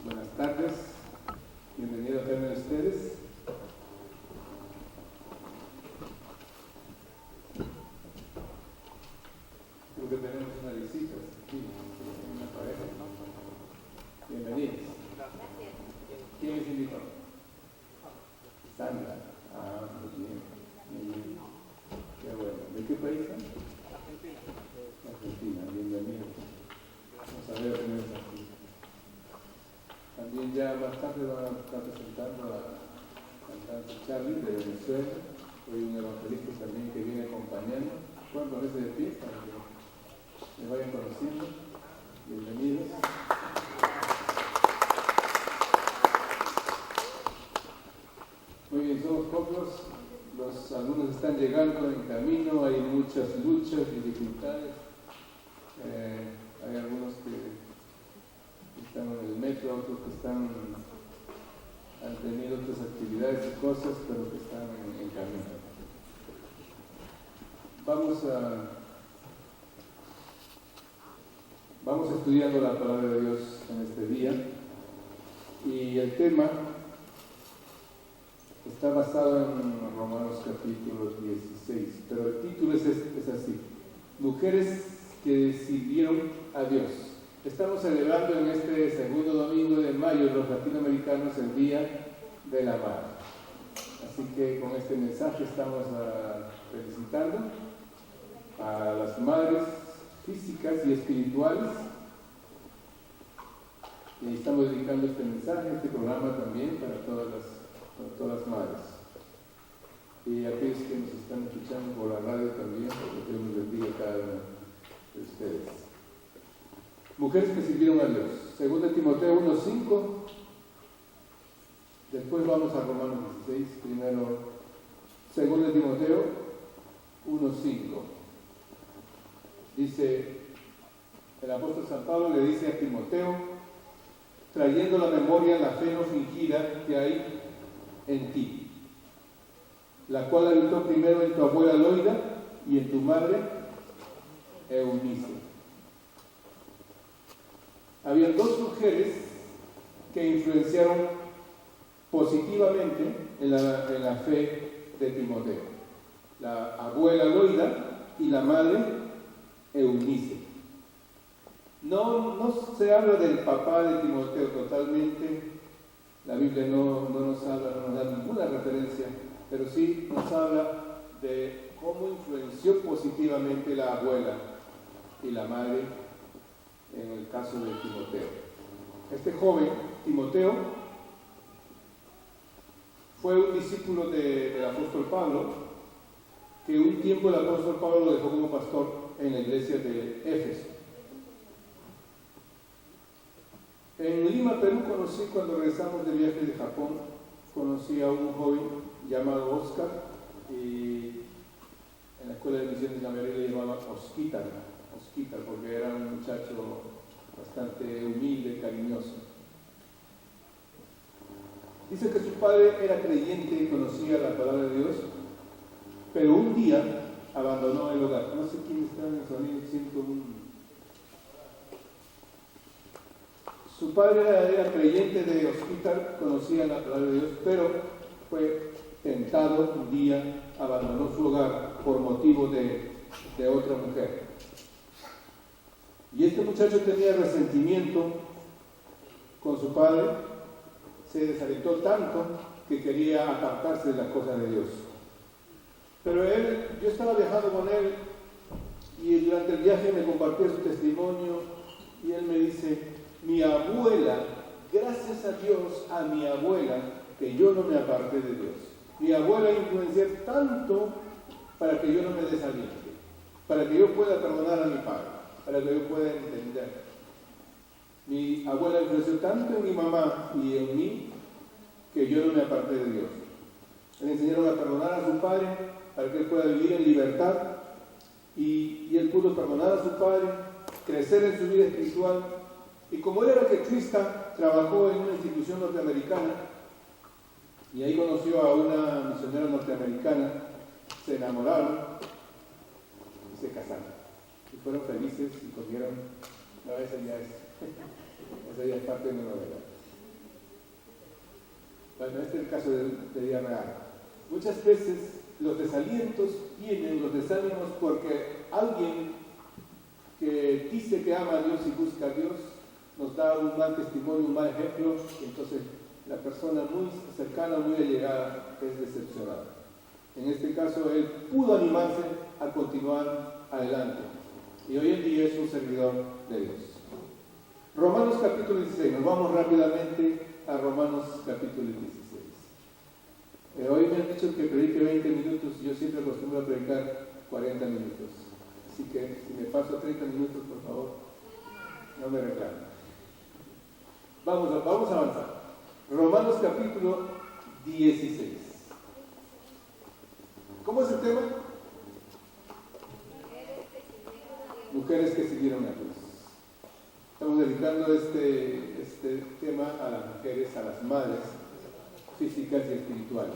Buenas tardes, bienvenidos también a ustedes. Creo que tenemos una visita aquí, una pareja. Bienvenidos. ¿Quién les invitó? Sandra. Ah, muy bien. Muy bien. Qué bueno. ¿De qué país son? Argentina, bienvenidos. Vamos a ver tenemos aquí. También ya más tarde van a estar presentando a cantante Charlie de Venezuela. Hoy un evangelista también que viene acompañando. Pueden ponerse de pie para que les vayan conociendo. Bienvenidos. Muy bien, somos pocos. Los alumnos están llegando en camino. Hay muchas luchas, dificultades. Hay algunos que están en el metro, otros que han tenido otras actividades y cosas, pero que están en camino. Vamos estudiando la palabra de Dios en este día, y el tema está basado en Romanos capítulo 16, pero el título es así: Mujeres que sirvieron a Dios. Estamos celebrando en este segundo domingo de mayo los latinoamericanos el Día de la Madre. Así que con este mensaje estamos felicitando a las madres físicas y espirituales. Y estamos dedicando este mensaje, este programa también para todas las madres. Y aquellos que nos están escuchando por la radio también, porque Dios nos bendiga a cada uno de ustedes. Mujeres que sirvieron a Dios. 2 Timoteo 1:5. Después vamos a Romanos 16. Primero, 2 Timoteo 1:5. Dice, el apóstol San Pablo le dice a Timoteo, trayendo a la memoria la fe no fingida que hay en ti, la cual habitó primero en tu abuela Loida y en tu madre Eunice. Había dos mujeres que influenciaron positivamente en la fe de Timoteo: la abuela Loida y la madre Eunice. No se habla del papá de Timoteo totalmente. La Biblia no nos da ninguna referencia, pero sí nos habla de cómo influenció positivamente la abuela y la madre en el caso de Timoteo. Este joven, Timoteo, fue un discípulo del apóstol Pablo, que un tiempo el apóstol Pablo lo dejó como pastor en la iglesia de Éfeso. En Lima, Perú, cuando regresamos de viaje de Japón, conocí a un joven llamado Oscar, y en la escuela de misiones de la mayoría le llamaban Osquitar, porque era un muchacho bastante humilde, cariñoso. Dice que su padre era creyente y conocía la palabra de Dios, pero un día abandonó el hogar. No sé quién está en el sonido, siento Su padre era creyente de Hospital, conocía la palabra de Dios, pero fue tentado un día, abandonó su hogar por motivo de otra mujer. Y este muchacho tenía resentimiento con su padre, se desalentó tanto que quería apartarse de las cosas de Dios. Pero yo estaba viajando con él, y durante el viaje me compartió su testimonio, y él me dice: mi abuela, gracias a Dios, a mi abuela, que yo no me aparté de Dios. Mi abuela influenció tanto para que yo no me desaliente, para que yo pueda perdonar a mi padre, para que yo pueda entender. Mi abuela influenció tanto en mi mamá y en mí que yo no me aparté de Dios. Le enseñaron a perdonar a su padre para que él pueda vivir en libertad, y él pudo perdonar a su padre, crecer en su vida espiritual. Y como él era quechista, trabajó en una institución norteamericana, y ahí conoció a una misionera norteamericana, se enamoraron y se casaron. Y fueron felices y cogieron. No, esa ya es parte de mi novela. Bueno, este es el caso de vida real. Muchas veces los desalientos vienen, los desánimos, porque alguien que dice que ama a Dios y busca a Dios nos da un mal testimonio, un mal ejemplo, y entonces la persona muy cercana, muy allegada es decepcionada. En este caso, él pudo animarse a continuar adelante y hoy en día es un servidor de Dios. Romanos capítulo 16, nos vamos rápidamente a Romanos capítulo 16. Hoy me han dicho que predique 20 minutos, yo siempre acostumbro a predicar 40 minutos. Así que si me paso 30 minutos, por favor, no me reclamen. Vamos a avanzar. Romanos capítulo 16. ¿Cómo es el tema? Mujeres que siguieron a Dios. Estamos dedicando este tema a las mujeres, a las madres físicas y espirituales.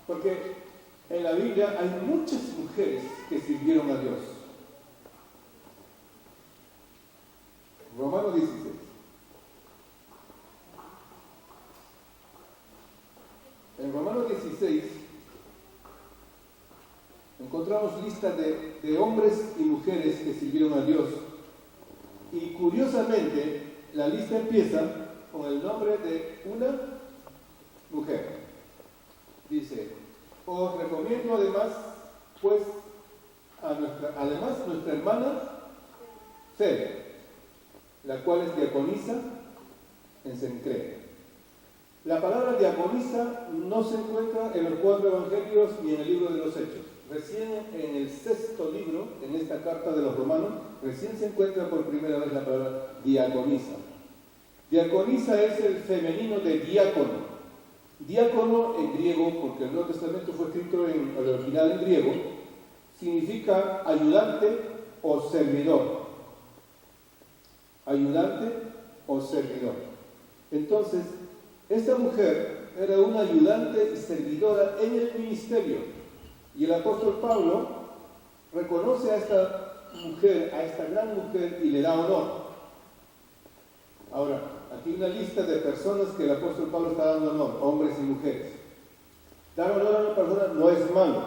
Porque en la Biblia hay muchas mujeres que sirvieron a Dios. Romanos 16. En Romanos 16 encontramos listas de hombres y mujeres que sirvieron a Dios. Y curiosamente, la lista empieza con el nombre de una mujer. Dice, os recomiendo además, pues, nuestra hermana Febe, la cual es diaconisa en Cencrea. La palabra diaconisa no se encuentra en los 4 evangelios ni en el libro de los Hechos. Recién en el 6º libro, en esta carta de los romanos, recién se encuentra por primera vez la palabra diaconisa. Diaconisa es el femenino de diácono. Diácono en griego, porque el Nuevo Testamento fue escrito en el original en griego, significa ayudante o servidor. Ayudante o servidor. Entonces, esta mujer era una ayudante y servidora en el ministerio. Y el apóstol Pablo reconoce a esta mujer, a esta gran mujer, y le da honor. Ahora, aquí hay una lista de personas que el apóstol Pablo está dando honor, hombres y mujeres. Dar honor a una persona no es malo.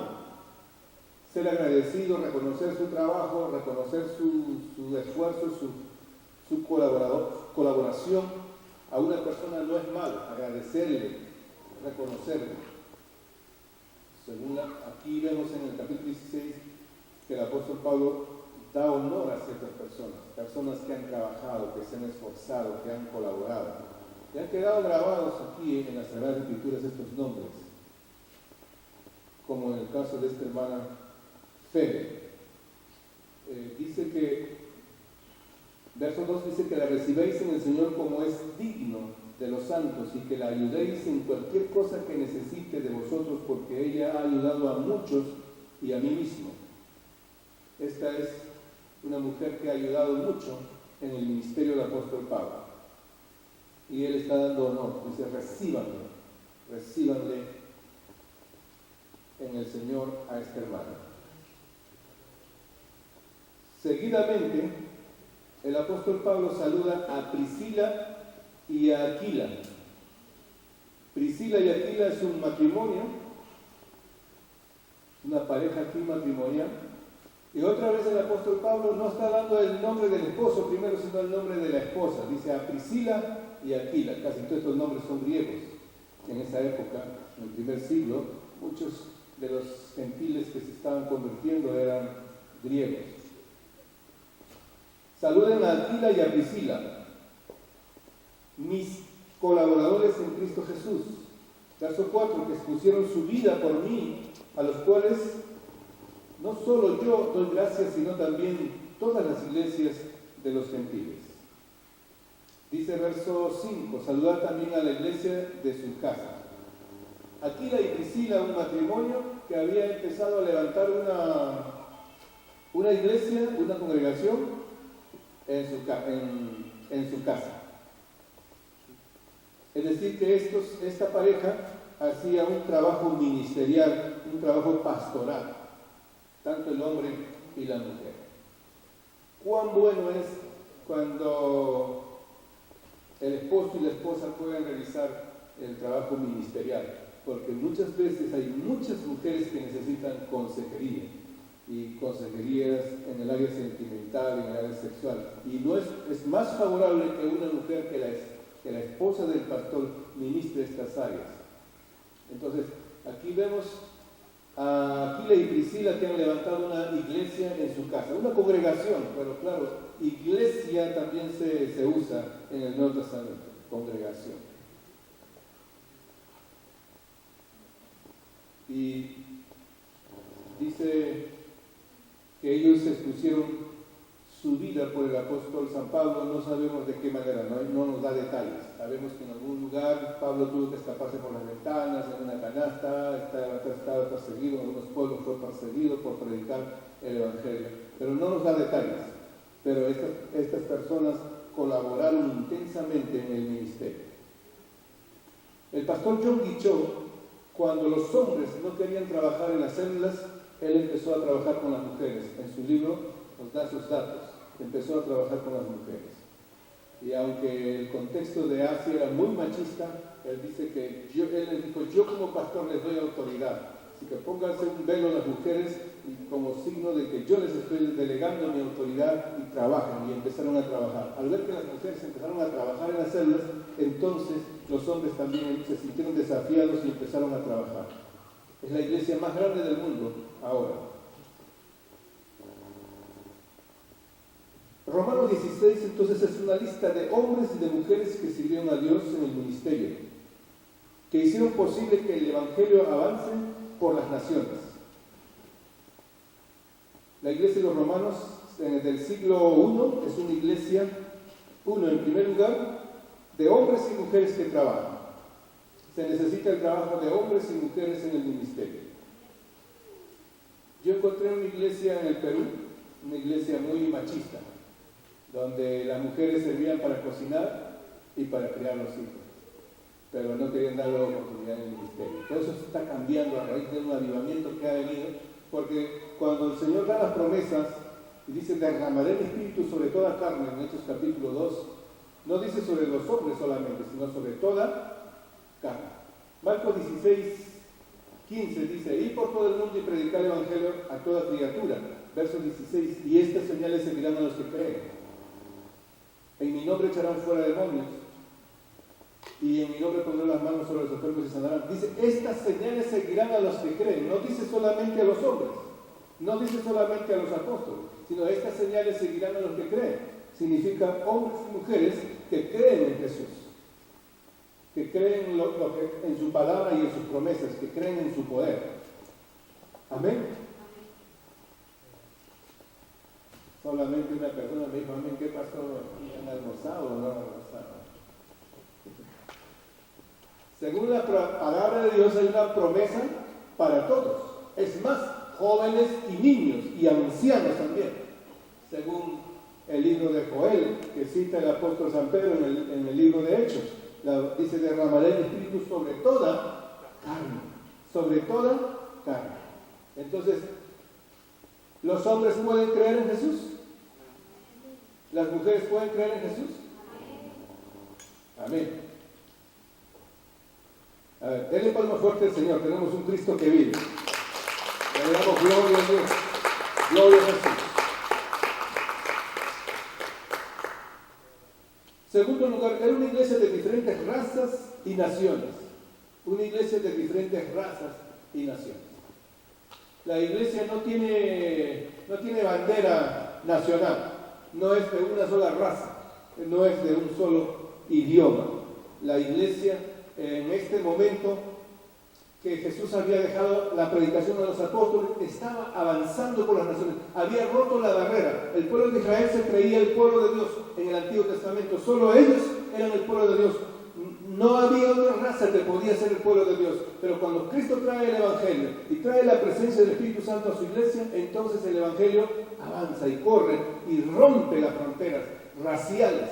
Ser agradecido, reconocer su trabajo, reconocer su esfuerzo, su colaboración a una persona no es malo. Agradecerle, reconocerle. Aquí vemos en el capítulo 16 que el apóstol Pablo da honor a ciertas personas que han trabajado, que se han esforzado, que han colaborado. Y han quedado grabados aquí en las Sagradas Escrituras estos nombres, como en el caso de esta hermana Febe. Dice que, verso 2 dice que la recibéis en el Señor como es digno de los santos y que la ayudéis en cualquier cosa que necesite de vosotros, porque ella ha ayudado a muchos y a mí mismo. Esta es una mujer que ha ayudado mucho en el ministerio del apóstol Pablo. Y él está dando honor. Dice, recíbanle en el Señor a esta hermana. Seguidamente, el apóstol Pablo saluda a Priscila y a Aquila. Priscila y Aquila es un matrimonio, una pareja aquí matrimonial. Y otra vez el apóstol Pablo no está dando el nombre del esposo primero, sino el nombre de la esposa. Dice a Priscila y Aquila. Casi todos estos nombres son griegos. En esa época, en el primer siglo, muchos de los gentiles que se estaban convirtiendo eran griegos. Saluden a Aquila y a Priscila, mis colaboradores en Cristo Jesús. Verso 4, que expusieron su vida por mí, a los cuales no solo yo doy gracias, sino también todas las iglesias de los gentiles. Dice verso 5, saludar también a la iglesia de su casa. Aquila y Priscila, un matrimonio que había empezado a levantar una iglesia, una congregación en su casa. Es decir, que esta pareja hacía un trabajo ministerial, un trabajo pastoral, tanto el hombre y la mujer. Cuán bueno es cuando el esposo y la esposa pueden realizar el trabajo ministerial, porque muchas veces hay muchas mujeres que necesitan consejería, y consejerías en el área sentimental, en el área sexual, y no es más favorable que una mujer que la esposa del pastor ministre estas áreas. Entonces, aquí vemos a Aquila y Priscila que han levantado una iglesia en su casa, una congregación, pero claro, iglesia también se usa en el Nuevo Testamento, congregación. Y dice que ellos expusieron su vida por el apóstol San Pablo, no sabemos de qué manera, no nos da detalles. Sabemos que en algún lugar Pablo tuvo que escaparse por las ventanas, en una canasta, estaba perseguido, en algunos pueblos fue perseguido por predicar el Evangelio. Pero no nos da detalles. Pero estas personas colaboraron intensamente en el ministerio. El pastor John Guichot, cuando los hombres no querían trabajar en las células, él empezó a trabajar con las mujeres. En su libro nos da sus datos. Empezó a trabajar con las mujeres. Y aunque el contexto de Asia era muy machista, él dice que él les dijo, yo como pastor les doy autoridad. Así que pónganse un velo a las mujeres y como signo de que yo les estoy delegando mi autoridad y trabajan. Y empezaron a trabajar. Al ver que las mujeres empezaron a trabajar en las células, entonces los hombres también se sintieron desafiados y empezaron a trabajar. Es la iglesia más grande del mundo ahora. Romanos 16 entonces es una lista de hombres y de mujeres que sirvieron a Dios en el ministerio, que hicieron posible que el Evangelio avance por las naciones. La iglesia de los romanos del siglo I es una iglesia, en primer lugar, de hombres y mujeres que trabajan. Se necesita el trabajo de hombres y mujeres en el ministerio. Yo encontré una iglesia en el Perú, una iglesia muy machista, donde las mujeres servían para cocinar y para criar los hijos, pero no querían dar la oportunidad en el ministerio. Todo eso se está cambiando a raíz de un avivamiento que ha venido, porque cuando el Señor da las promesas y dice, derramaré el Espíritu sobre toda carne, en Hechos capítulo 2, no dice sobre los hombres solamente, sino sobre toda carne. Marcos 16:15 dice, ir por todo el mundo y predicar el Evangelio a toda criatura. Verso 16, y estas señales seguirán a los que creen. En mi nombre echarán fuera demonios, y en mi nombre pondré las manos sobre los enfermos y sanarán. Dice, estas señales seguirán a los que creen. No dice solamente a los hombres, no dice solamente a los apóstoles, sino estas señales seguirán a los que creen. Significa hombres y mujeres que creen en Jesús, que creen en su palabra y en sus promesas, que creen en su poder. Amén. Solamente una persona me dijo, amén, ¿qué pasó? ¿Han almorzado o no han almorzado? Según la palabra de Dios hay una promesa para todos. Es más, jóvenes y niños y ancianos también. Según el libro de Joel, que cita el apóstol San Pedro en el libro de Hechos. Dice, derramaré el Espíritu sobre toda carne. Sobre toda carne. Entonces, ¿los hombres pueden creer en Jesús? ¿Las mujeres pueden creer en Jesús? Amén. A ver, denle palma fuerte al Señor. Tenemos un Cristo que vive. Le damos gloria a Dios. Gloria a Jesús. Segundo lugar, era una iglesia de diferentes razas y naciones. Una iglesia de diferentes razas y naciones. La iglesia no tiene bandera nacional, no es de una sola raza, no es de un solo idioma. La iglesia, en este momento que Jesús había dejado la predicación a los apóstoles, estaba avanzando por las naciones, había roto la barrera. El pueblo de Israel se creía el pueblo de Dios en el Antiguo Testamento, solo ellos eran el pueblo de Dios. No había otra raza que podía ser el pueblo de Dios, pero cuando Cristo trae el Evangelio y trae la presencia del Espíritu Santo a su iglesia, entonces el Evangelio avanza y corre y rompe las fronteras raciales,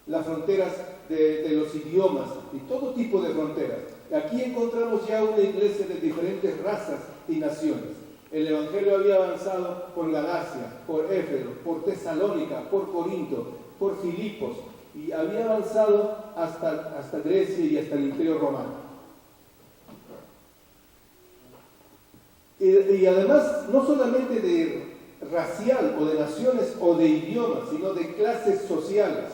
las fronteras de los idiomas y todo tipo de fronteras. Aquí encontramos ya una iglesia de diferentes razas y naciones. El Evangelio había avanzado por Galacia, por Éfeso, por Tesalónica, por Corinto, por Filipos, y había avanzado hasta Grecia y hasta el Imperio Romano. Y además, no solamente de racial o de naciones o de idiomas, sino de clases sociales.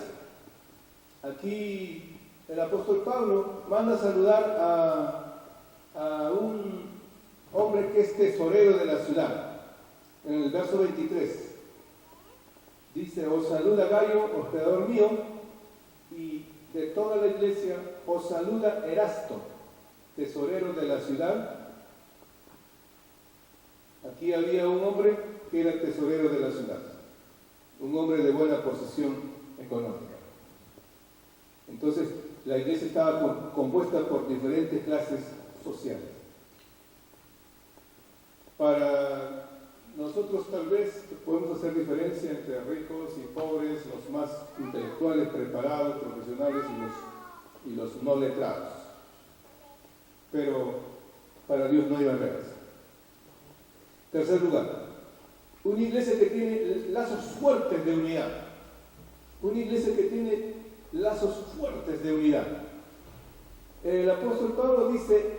Aquí el apóstol Pablo manda a saludar a un hombre que es tesorero de la ciudad. En el verso 23 dice: os saluda Gayo, hospedador mío, y de toda la iglesia os saluda Erasto, tesorero de la ciudad. Aquí había un hombre que era tesorero de la ciudad, un hombre de buena posición económica. Entonces, la iglesia estaba compuesta por diferentes clases sociales. Para nosotros tal vez podemos hacer diferencia entre ricos y pobres, los más intelectuales, preparados, profesionales y los no letrados. Pero para Dios no hay barreras. Tercer lugar, una iglesia que tiene lazos fuertes de unidad. Una iglesia que tiene lazos fuertes de unidad. El apóstol Pablo dice: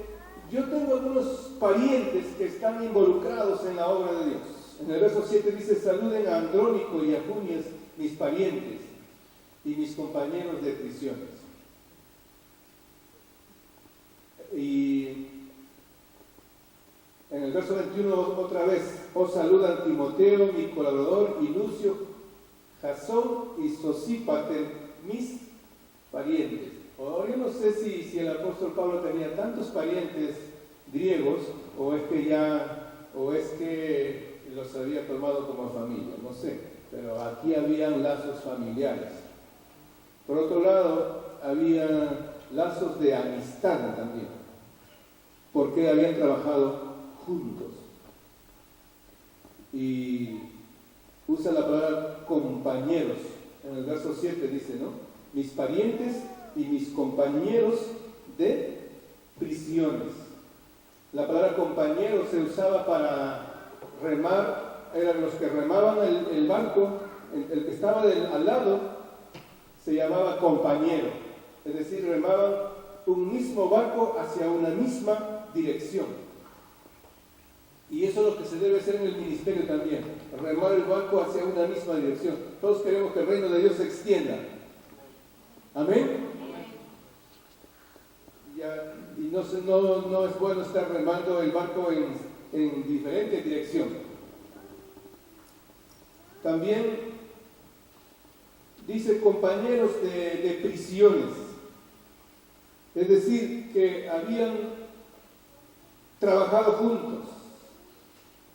yo tengo algunos parientes que están involucrados en la obra de Dios. En el verso 7 dice: saluden a Andrónico y a Junias, mis parientes y mis compañeros de prisiones. Y en el verso 21 otra vez: os saludan Timoteo, mi colaborador, y Lucio, Jasón y Sosípater, mis parientes. Ahora, yo no sé si el apóstol Pablo tenía tantos parientes griegos o es que los había tomado como familia, no sé, pero aquí habían lazos familiares. Por otro lado, había lazos de amistad también, porque habían trabajado juntos. Y usa la palabra compañeros. En el verso 7 dice, ¿no? Mis parientes y mis compañeros de prisiones. La palabra compañero se usaba para remar, eran los que remaban el barco, el que estaba al lado se llamaba compañero, es decir, remaban un mismo barco hacia una misma dirección. Y eso es lo que se debe hacer en el ministerio también, remar el barco hacia una misma dirección. Todos queremos que el reino de Dios se extienda. Amén. Y no es bueno estar remando el barco en diferente dirección. También dice compañeros de prisiones, es decir, que habían trabajado juntos,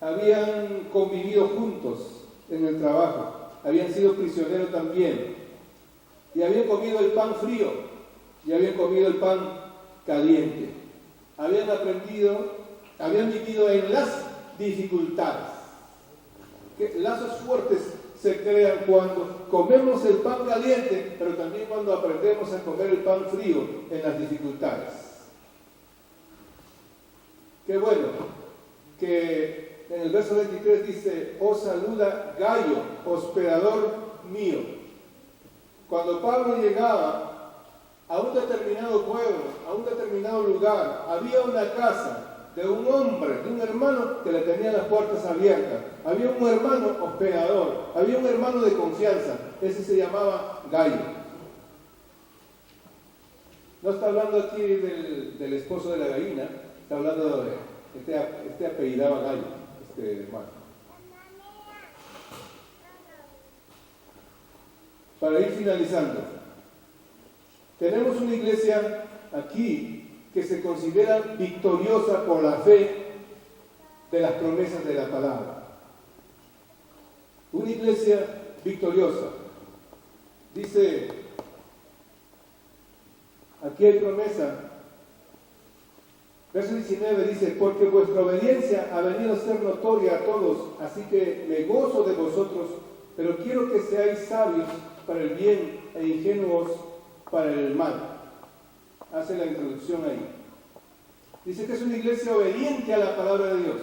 habían convivido juntos en el trabajo, habían sido prisioneros también, y habían comido el pan frío, y habían comido el pan caliente. Habían vivido en las dificultades. Lazos fuertes se crean cuando comemos el pan caliente, pero también cuando aprendemos a comer el pan frío en las dificultades. Qué bueno que en el verso 23 dice: os saluda Gayo, hospedador mío. Cuando Pablo llegaba a un determinado pueblo, a un determinado lugar, había una casa de un hombre, de un hermano que le tenía las puertas abiertas. Había un hermano hospedador, había un hermano de confianza, ese se llamaba Gayo. No está hablando aquí del esposo de la gallina, está hablando de este apellidaba Gayo, este hermano. Para ir finalizando, tenemos una iglesia aquí que se considera victoriosa por la fe de las promesas de la palabra. Una iglesia victoriosa. Dice, aquí hay promesa. Verso 19 dice: porque vuestra obediencia ha venido a ser notoria a todos, así que me gozo de vosotros, pero quiero que seáis sabios para el bien e ingenuos para el mal. Hace la introducción ahí. Dice que es una iglesia obediente a la palabra de Dios,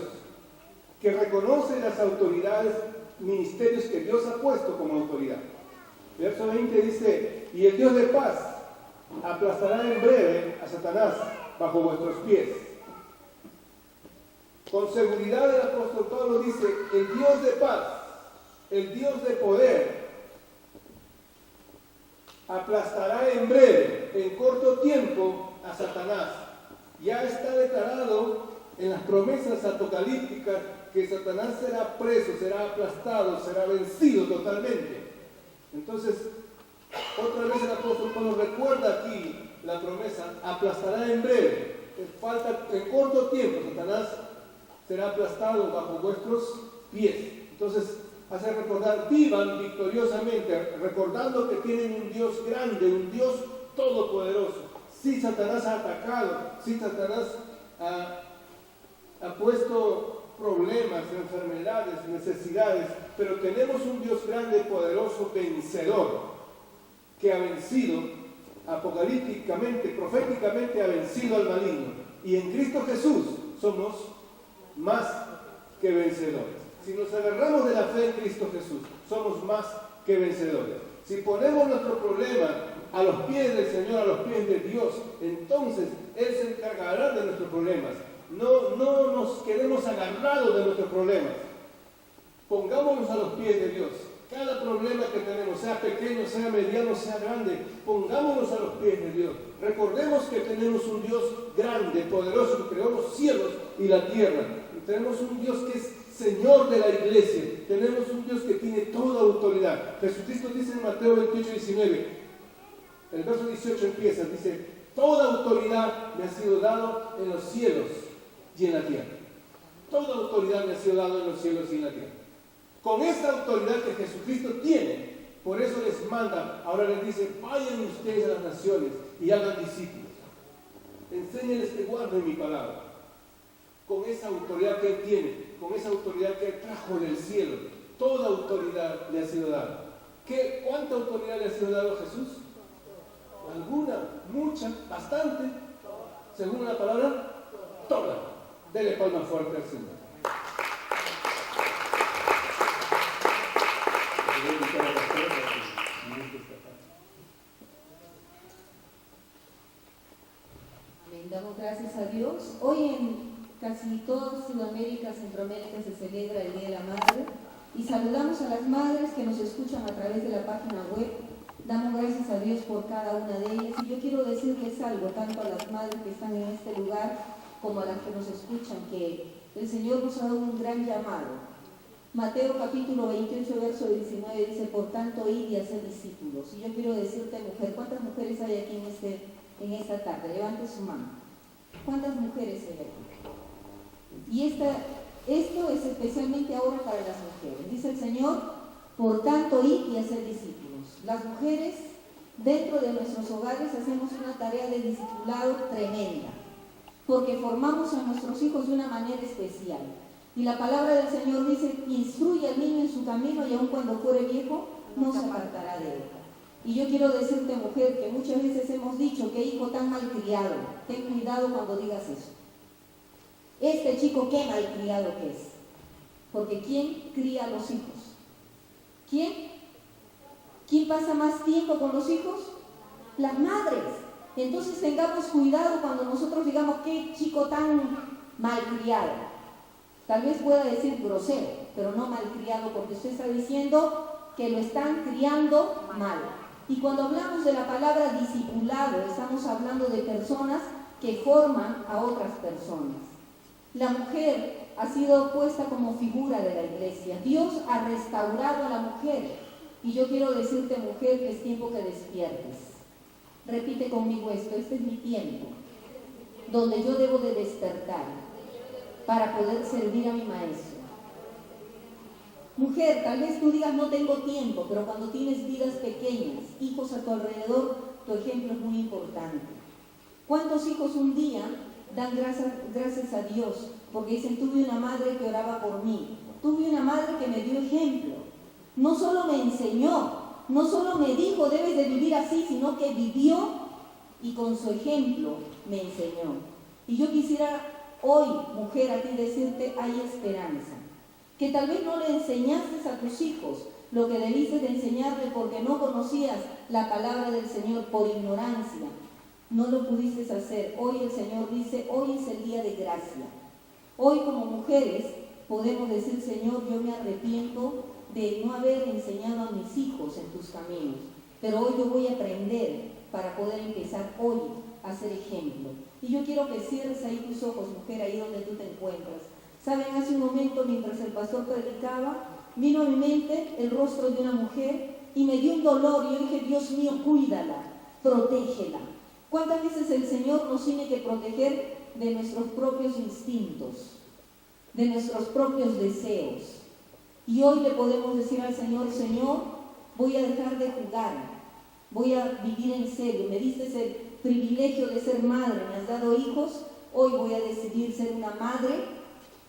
que reconoce las autoridades, ministerios que Dios ha puesto como autoridad. Verso 20 dice, y el Dios de paz aplastará en breve a Satanás bajo vuestros pies. Con seguridad el apóstol Pablo dice, el Dios de paz, el Dios de poder, aplastará en breve, en corto tiempo, a Satanás. Ya está declarado en las promesas apocalípticas que Satanás será preso, será aplastado, será vencido totalmente. Entonces, otra vez el apóstol Pablo recuerda aquí la promesa, aplastará en breve. Falta en corto tiempo, Satanás será aplastado bajo vuestros pies. Entonces, hace recordar, vivan victoriosamente, recordando que tienen un Dios grande, un Dios todopoderoso. Si Satanás ha atacado, si Satanás ha puesto problemas, enfermedades, necesidades, pero tenemos un Dios grande, poderoso, vencedor, que ha vencido apocalípticamente, proféticamente ha vencido al maligno. Y en Cristo Jesús somos más que vencedores. Si nos agarramos de la fe en Cristo Jesús, somos más que vencedores. Si ponemos nuestro problema a los pies del Señor, a los pies de Dios, entonces Él se encargará de nuestros problemas. No nos quedemos agarrados de nuestros problemas. Pongámonos a los pies de Dios. Cada problema que tenemos, sea pequeño, sea mediano, sea grande, pongámonos a los pies de Dios. Recordemos que tenemos un Dios grande, poderoso, que creó los cielos y la tierra. Y tenemos un Dios que es Señor de la iglesia. Tenemos un Dios que tiene toda autoridad. Jesucristo dice en Mateo 28, 19, el verso 18 empieza, dice, toda autoridad me ha sido dado en los cielos y en la tierra. Toda autoridad me ha sido dado en los cielos y en la tierra. Con esta autoridad que Jesucristo tiene, por eso les manda, ahora les dice, vayan ustedes a las naciones y hagan discípulos. Enséñenles que guarden mi palabra. Con esa autoridad que Él tiene, con esa autoridad que Él trajo del cielo, toda autoridad le ha sido dada. ¿Cuánta autoridad le ha sido dada a Jesús? ¿Alguna? ¿Mucha? ¿Bastante? Según la palabra, toda. Dele palma fuerte al Señor. Amén. Damos gracias a Dios. Hoy en casi toda Sudamérica, Centroamérica se celebra el Día de la Madre y saludamos a las madres que nos escuchan a través de la página web. Damos gracias a Dios por cada una de ellas y yo quiero decirles algo, tanto a las madres que están en este lugar como a las que nos escuchan, que el Señor nos ha dado un gran llamado. Mateo capítulo 28, verso 19 dice, por tanto, id y haced discípulos. Y yo quiero decirte, mujer, ¿cuántas mujeres hay aquí en esta tarde? Levante su mano. ¿Cuántas mujeres hay aquí? Y esto es especialmente ahora para las mujeres. Dice el Señor, por tanto, id y haced discípulos. Las mujeres, dentro de nuestros hogares, hacemos una tarea de discipulado tremenda, porque formamos a nuestros hijos de una manera especial. Y la palabra del Señor dice, instruye al niño en su camino y aun cuando fuere viejo, no se apartará de él. Y yo quiero decirte, mujer, que muchas veces hemos dicho, qué hijo tan malcriado. Ten cuidado cuando digas eso. Este chico, qué malcriado que es. Porque ¿quién cría a los hijos? ¿Quién? ¿Quién pasa más tiempo con los hijos? Las madres. Entonces tengamos cuidado cuando nosotros digamos, qué chico tan malcriado. Tal vez pueda decir grosero, pero no malcriado, porque usted está diciendo que lo están criando mal. Y cuando hablamos de la palabra discipulado, estamos hablando de personas que forman a otras personas. La mujer ha sido puesta como figura de la iglesia. Dios ha restaurado a la mujer. Y yo quiero decirte, mujer, que es tiempo que despiertes. Repite conmigo esto, este es mi tiempo, donde yo debo de despertar para poder servir a mi maestro. Mujer, tal vez tú digas no tengo tiempo, pero cuando tienes vidas pequeñas, hijos a tu alrededor, tu ejemplo es muy importante. ¿Cuántos hijos un día dan gracias a Dios? Porque dicen, tuve una madre que oraba por mí, tuve una madre que me dio ejemplo. No solo me enseñó, no solo me dijo debes de vivir así, sino que vivió y con su ejemplo me enseñó. Y yo quisiera hoy, mujer, a ti decirte, hay esperanza. Que tal vez no le enseñaste a tus hijos lo que debiste de enseñarle porque no conocías la palabra del Señor por ignorancia. No lo pudiste hacer. Hoy el Señor dice, hoy es el día de gracia. Hoy como mujeres podemos decir, Señor, yo me arrepiento de no haber enseñado a mis hijos en tus caminos, pero hoy yo voy a aprender para poder empezar hoy a ser ejemplo. Y yo quiero que cierres ahí tus ojos, mujer, ahí donde tú te encuentras. Saben, hace un momento mientras el pastor predicaba, vino a mi mente el rostro de una mujer y me dio un dolor y yo dije, Dios mío, cuídala, protégela. ¿Cuántas veces el Señor nos tiene que proteger de nuestros propios instintos, de nuestros propios deseos? Y hoy le podemos decir al Señor, Señor, voy a dejar de jugar, voy a vivir en serio, me diste el privilegio de ser madre, me has dado hijos, hoy voy a decidir ser una madre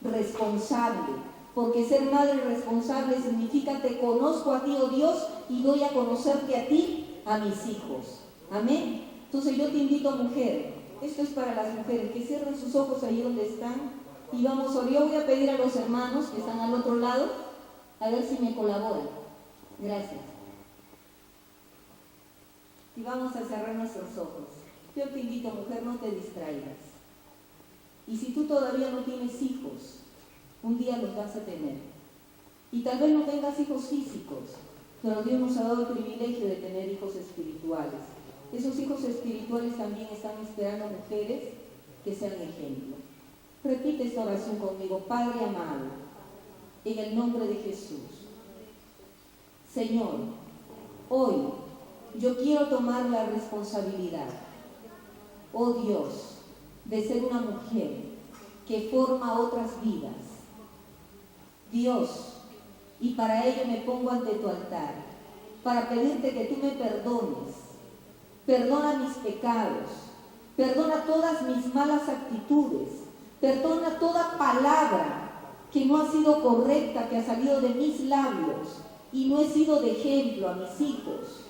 responsable, porque ser madre responsable significa te conozco a ti, oh Dios, y doy a conocerte a ti, a mis hijos. Amén. Entonces yo te invito, mujer, esto es para las mujeres, que cierren sus ojos ahí donde están y vamos a orar. Yo voy a pedir a los hermanos que están al otro lado, a ver si me colaboran. Gracias. Y vamos a cerrar nuestros ojos. Yo te invito, mujer, no te distraigas. Y si tú todavía no tienes hijos, un día los vas a tener. Y tal vez no tengas hijos físicos, pero Dios nos ha dado el privilegio de tener hijos espirituales. Esos hijos espirituales también están esperando mujeres que sean ejemplo. Repite esta oración conmigo. Padre amado, en el nombre de Jesús, Señor, hoy yo quiero tomar la responsabilidad, oh Dios, de ser una mujer que forma otras vidas. Dios, y para ello me pongo ante tu altar, para pedirte que tú me perdones. Perdona mis pecados, perdona todas mis malas actitudes, perdona toda palabra que no ha sido correcta, que ha salido de mis labios y no he sido de ejemplo a mis hijos.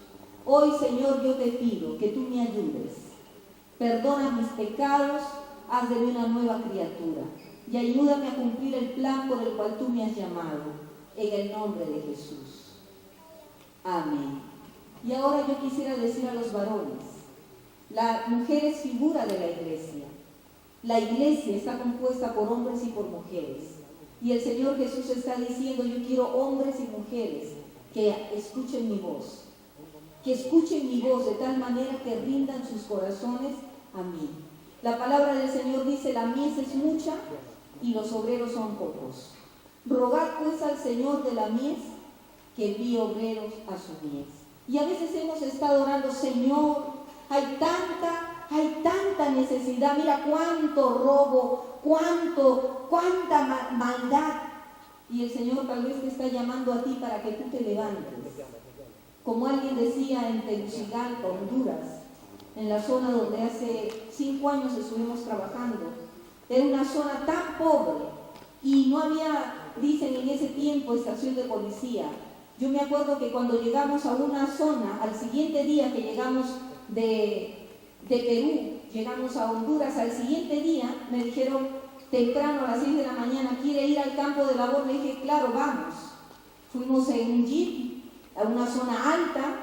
Hoy, Señor, yo te pido que tú me ayudes. Perdona mis pecados, haz de mí una nueva criatura y ayúdame a cumplir el plan por el cual tú me has llamado, en el nombre de Jesús. Amén. Y ahora yo quisiera decir a los varones, la mujer es figura de la iglesia. La iglesia está compuesta por hombres y por mujeres. Y el Señor Jesús está diciendo, yo quiero hombres y mujeres que escuchen mi voz. Que escuchen mi voz de tal manera que rindan sus corazones a mí. La palabra del Señor dice, la mies es mucha y los obreros son pocos. Rogad pues al Señor de la mies que envíe obreros a su mies. Y a veces hemos estado orando, Señor, hay tanta necesidad, mira cuánto robo, cuánta maldad. Y el Señor tal vez te está llamando a ti para que tú te levantes. Como alguien decía en Tegucigalpa, Honduras, en la zona donde hace 5 años estuvimos trabajando, era una zona tan pobre y no había, dicen en ese tiempo, estación de policía. Yo me acuerdo que cuando llegamos a una zona, al siguiente día que llegamos de Perú, llegamos a Honduras, al siguiente día me dijeron temprano a las 6 de la mañana, ¿quiere ir al campo de labor? Le dije, claro, vamos. Fuimos en un jeep a una zona alta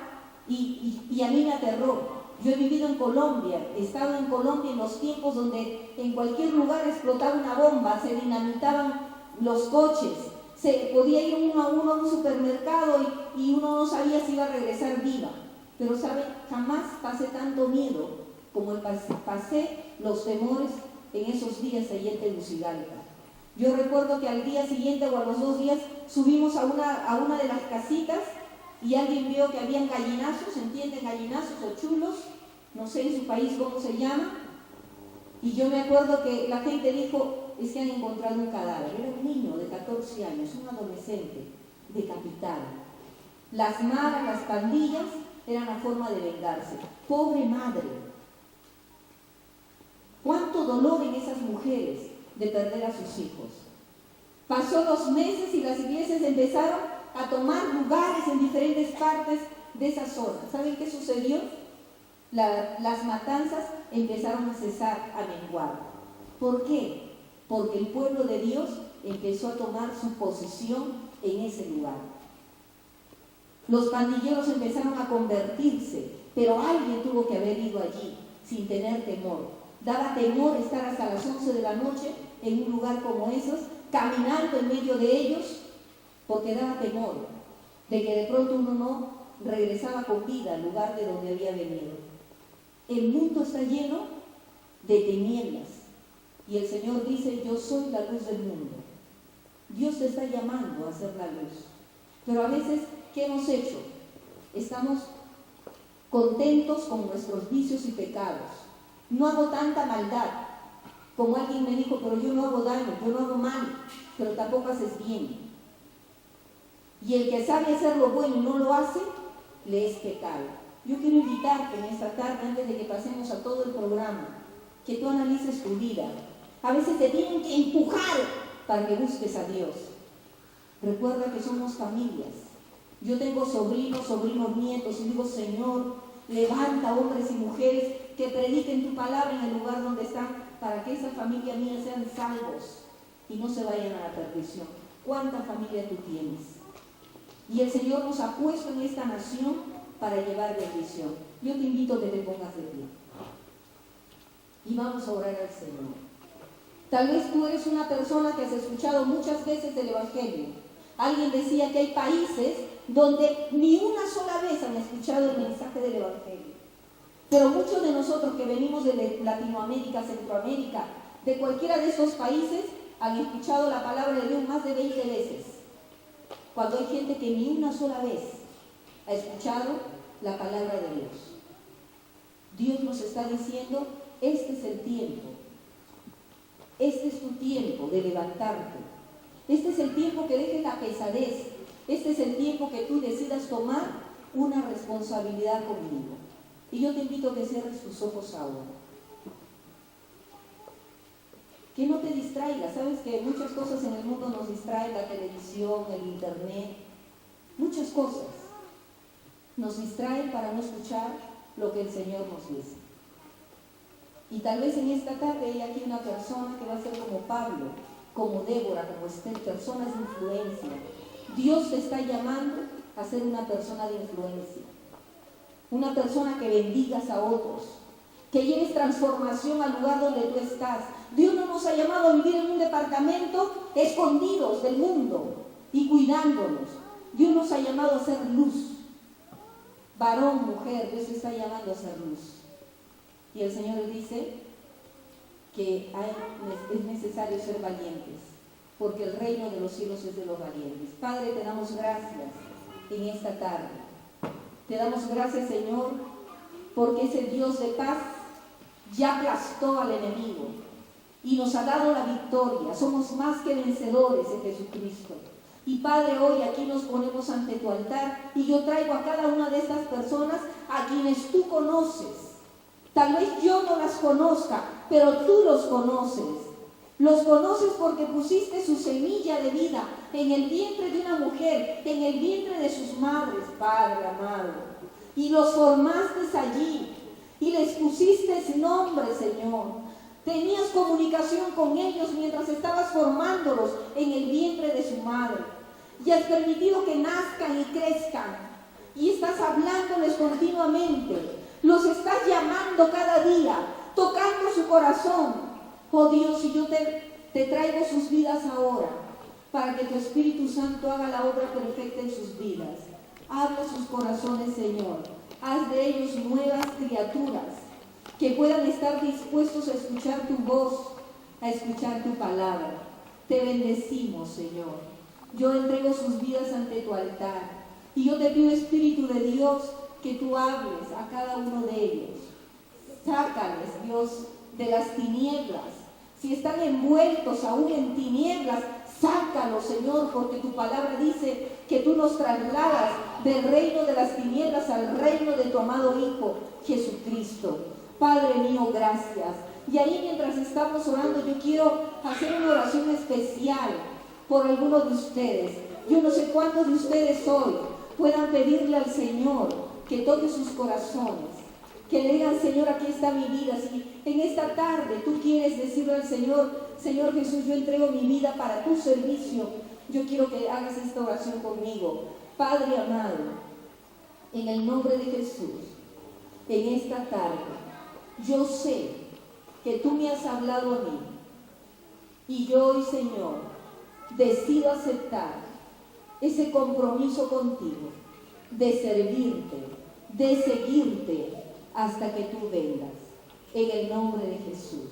y a mí me aterró. Yo he vivido en Colombia, he estado en Colombia en los tiempos donde en cualquier lugar explotaba una bomba, se dinamitaban los coches. Se podía ir uno a uno a un supermercado y uno no sabía si iba a regresar viva. Pero, ¿saben? Jamás pasé tanto miedo como pasé los temores en esos días allí en Tegucigalpa. Yo recuerdo que al día siguiente o a los 2 días subimos a una de las casitas y alguien vio que habían gallinazos, ¿entienden? Gallinazos o chulos, no sé en su país cómo se llama. Y yo me acuerdo que la gente dijo, es que han encontrado un cadáver. Era un niño de 14 años, un adolescente, decapitado. Las maras, las pandillas, eran la forma de vengarse. Pobre madre. Cuánto dolor en esas mujeres de perder a sus hijos. Pasó los meses y las iglesias empezaron a tomar lugares en diferentes partes de esa zona. ¿Saben qué sucedió? Las matanzas empezaron a cesar, a menguar. ¿Por qué? Porque el pueblo de Dios empezó a tomar su posición en ese lugar. Los pandilleros empezaron a convertirse, pero alguien tuvo que haber ido allí sin tener temor. Daba temor estar hasta las 11 de la noche en un lugar como esos, caminando en medio de ellos, porque daba temor de que de pronto uno no regresaba con vida al lugar de donde había venido. El mundo está lleno de tinieblas y el Señor dice: yo soy la luz del mundo. Dios te está llamando a ser la luz. Pero a veces, ¿qué hemos hecho? Estamos contentos con nuestros vicios y pecados. No hago tanta maldad. Como alguien me dijo: pero yo no hago daño, yo no hago mal, pero tampoco haces bien. Y el que sabe hacer lo bueno y no lo hace, le es pecado. Yo quiero invitarte en esta tarde, antes de que pasemos a todo el programa, que tú analices tu vida. A veces te tienen que empujar para que busques a Dios. Recuerda que somos familias. Yo tengo sobrinos, nietos, y digo: Señor, levanta hombres y mujeres que prediquen tu palabra en el lugar donde están, para que esa familia mía sean salvos y no se vayan a la perdición. ¿Cuánta familia tú tienes? Y el Señor nos ha puesto en esta nación para llevar bendición. Yo te invito a que te pongas de pie y vamos a orar al Señor. Tal vez tú eres una persona que has escuchado muchas veces del Evangelio. Alguien decía que hay países donde ni una sola vez han escuchado el mensaje del Evangelio. Pero muchos de nosotros que venimos de Latinoamérica, Centroamérica, de cualquiera de esos países, han escuchado la palabra de Dios más de 20 veces. Cuando hay gente que ni una sola vez ha escuchado la palabra de Dios. Dios nos está diciendo: este es el tiempo. Este es tu tiempo de levantarte. Este es el tiempo que dejes la pesadez. Este es el tiempo que tú decidas tomar una responsabilidad conmigo. Y yo te invito a que cierres tus ojos ahora. Que no te distraigas. Sabes que muchas cosas en el mundo nos distraen: la televisión, el internet, muchas cosas nos distraen para no escuchar lo que el Señor nos dice. Y tal vez en esta tarde hay aquí una persona que va a ser como Pablo, como Débora, como Esther, personas de influencia. Dios te está llamando a ser una persona de influencia, una persona que bendigas a otros, que lleves transformación al lugar donde tú estás. Dios no nos ha llamado a vivir en un departamento escondidos del mundo y cuidándonos. Dios nos ha llamado a ser luz. Varón, mujer, Dios te está llamando a ser luz. Y el Señor dice que es necesario ser valientes, porque el reino de los cielos es de los valientes. Padre, te damos gracias en esta tarde. Te damos gracias, Señor, porque ese Dios de paz ya aplastó al enemigo y nos ha dado la victoria. Somos más que vencedores en Jesucristo. Y Padre, hoy aquí nos ponemos ante tu altar y yo traigo a cada una de estas personas a quienes tú conoces. Tal vez yo no las conozca, pero tú los conoces. Los conoces porque pusiste su semilla de vida en el vientre de una mujer, en el vientre de sus madres, Padre amado. Y los formaste allí y les pusiste nombre, Señor. Tenías comunicación con ellos mientras estabas formándolos en el vientre de su madre. Y has permitido que nazcan y crezcan. Y estás hablándoles continuamente. Los estás llamando cada día, tocando su corazón. Oh Dios, y yo te traigo sus vidas ahora, para que tu Espíritu Santo haga la obra perfecta en sus vidas. Habla sus corazones, Señor. Haz de ellos nuevas criaturas, que puedan estar dispuestos a escuchar tu voz, a escuchar tu palabra. Te bendecimos, Señor. Yo entrego sus vidas ante tu altar. Y yo te pido, Espíritu de Dios, que tú hables a cada uno de ellos. Sácales, Dios, de las tinieblas. Si están envueltos aún en tinieblas, sácalos, Señor, porque tu palabra dice que tú nos trasladas del reino de las tinieblas al reino de tu amado Hijo, Jesucristo. Padre mío, gracias. Y ahí, mientras estamos orando, yo quiero hacer una oración especial por algunos de ustedes. Yo no sé cuántos de ustedes hoy puedan pedirle al Señor que toque sus corazones, que le digan: Señor, aquí está mi vida. Si en esta tarde tú quieres decirle al Señor: Señor Jesús, yo entrego mi vida para tu servicio, yo quiero que hagas esta oración conmigo. Padre amado, en el nombre de Jesús, en esta tarde, yo sé que tú me has hablado a mí y yo hoy, Señor, decido aceptar ese compromiso contigo de servirte, de seguirte hasta que tú vengas. En el nombre de Jesús.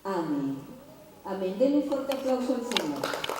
Amén. Amén. Denle un fuerte aplauso al Señor.